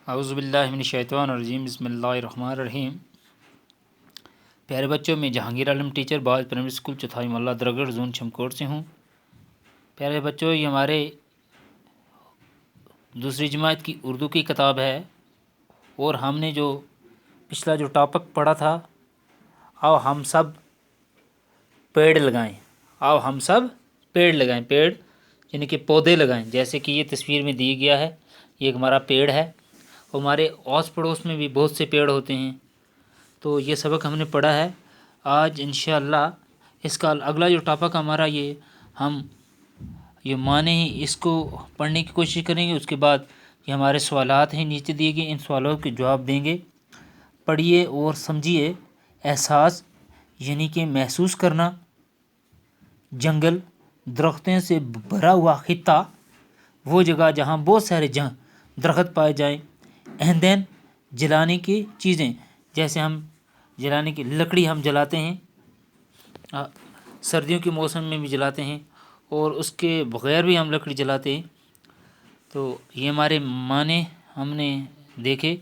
اعوذ باللہ من الشیطان الرجیم، بسم اللہ الرحمن الرحیم۔ پیارے بچوں، میں جہانگیر عالم ٹیچر باز پرائمری اسکول چوتھائی محلہ درگڑھ زون چمکوٹ سے ہوں۔ پیارے بچوں، یہ ہمارے دوسری جماعت کی اردو کی کتاب ہے، اور ہم نے جو پچھلا جو ٹاپک پڑھا تھا، آؤ ہم سب پیڑ لگائیں، آؤ ہم سب پیڑ لگائیں، پیڑ یعنی کہ پودے لگائیں، جیسے کہ یہ تصویر میں دی گیا ہے۔ یہ ایک ہمارا پیڑ ہے، ہمارے آس پڑوس میں بھی بہت سے پیڑ ہوتے ہیں۔ تو یہ سبق ہم نے پڑھا ہے۔ آج انشاءاللہ اس کا اگلا جو ٹاپک ہمارا ہم یہ معنی ہیں، اس کو پڑھنے کی کوشش کریں گے۔ اس کے بعد یہ ہمارے سوالات ہیں نیچے دیے گئے، ان سوالوں کے جواب دیں گے۔ پڑھیے اور سمجھیے۔ احساس یعنی کہ محسوس کرنا، جنگل درختوں سے بھرا ہوا خطہ، وہ جگہ جہاں بہت سارے درخت پائے جائیں۔ ایندھن جلانے کی چیزیں، جیسے ہم جلانے کی لکڑی ہم جلاتے ہیں، سردیوں کے موسم میں بھی جلاتے ہیں، اور اس کے بغیر بھی ہم لکڑی جلاتے ہیں۔ تو یہ ہمارے معنی ہم نے دیکھے،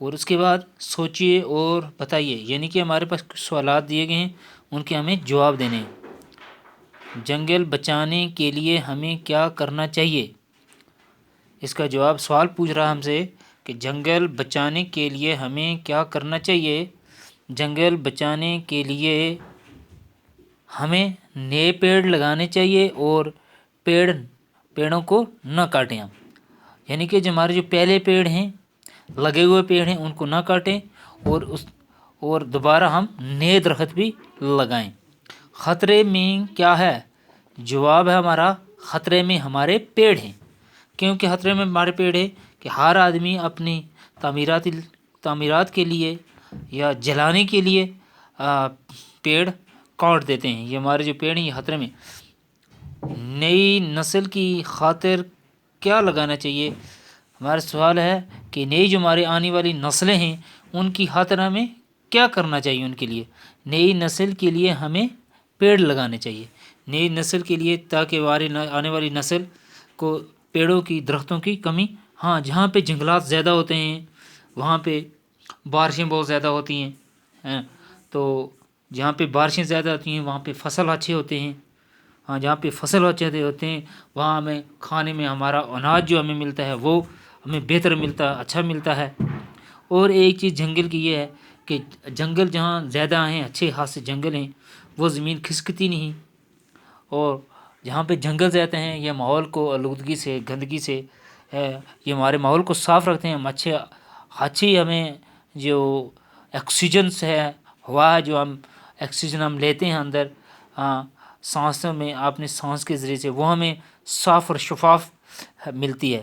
اور اس کے بعد سوچئے اور بتائیے، یعنی کہ ہمارے پاس کچھ سوالات دیے گئے ہیں، ان کے ہمیں جواب دینے ہیں۔ جنگل بچانے کے لیے ہمیں کیا کرنا چاہیے؟ اس کا جواب سوال پوچھ رہا ہم سے کہ جنگل بچانے کے لیے ہمیں کیا کرنا چاہیے۔ جنگل بچانے کے لیے ہمیں نئے پیڑ لگانے چاہیے، اور پیڑوں کو نہ کاٹیں ہم، یعنی کہ جو ہمارے جو پہلے پیڑ ہیں، لگے ہوئے پیڑ ہیں، ان کو نہ کاٹیں، اور دوبارہ ہم نئے درخت بھی لگائیں۔ خطرے میں کیا ہے؟ جواب ہے ہمارا، خطرے میں ہمارے پیڑ ہیں۔ کیونکہ خطرے میں ہمارے پیڑ ہے کہ ہر آدمی اپنی تعمیرات کے لیے یا جلانے کے لیے پیڑ کاٹ دیتے ہیں۔ یہ ہمارے جو پیڑ ہیں، یہ خطرے میں۔ نئی نسل کی خاطر کیا لگانا چاہیے؟ ہمارا سوال ہے کہ نئی جو ہمارے آنے والی نسلیں ہیں، ان کی خاطر ہمیں کیا کرنا چاہیے؟ ان کے لیے نئی نسل کے لیے ہمیں پیڑ لگانے چاہیے، نئی نسل کے لیے، تاکہ آنے والی نسل کو پیڑوں کی، درختوں کی کمی، جہاں پہ جنگلات زیادہ ہوتے ہیں، وہاں پہ بارشیں بہت زیادہ ہوتی ہیں، تو جہاں پہ بارشیں زیادہ ہوتی ہیں وہاں پہ فصل اچھے ہوتے ہیں، جہاں پہ فصل اچھے ہوتے ہیں وہاں ہمیں کھانے میں ہمارا اناج جو ہمیں ملتا ہے وہ ہمیں بہتر ملتا ہے، اچھا ملتا ہے۔ اور ایک چیز جنگل کی یہ ہے کہ جنگل جہاں زیادہ ہیں، اچھے خاصے جنگل ہیں، وہ زمین کھسکتی نہیں، اور جہاں پہ جنگل زیادہ ہیں، یہ ماحول کو آلودگی سے، گندگی سے، یہ ہمارے ماحول کو صاف رکھتے ہیں۔ ہم اچھی ہمیں جو آکسیجنس ہے، ہوا ہے، جو ہم آکسیجن ہم لیتے ہیں اندر سانسوں میں، اپنے سانس کے ذریعے سے، وہ ہمیں صاف اور شفاف ملتی ہے۔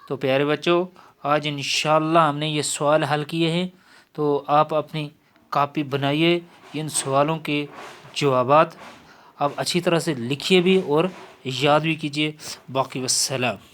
تو پیارے بچوں، آج انشاءاللہ ہم نے یہ سوال حل کیے ہیں، تو آپ اپنی کاپی بنائیے، ان سوالوں کے جوابات آپ اچھی طرح سے لکھیے بھی اور یاد بھی کیجیے۔ باقی والسلام۔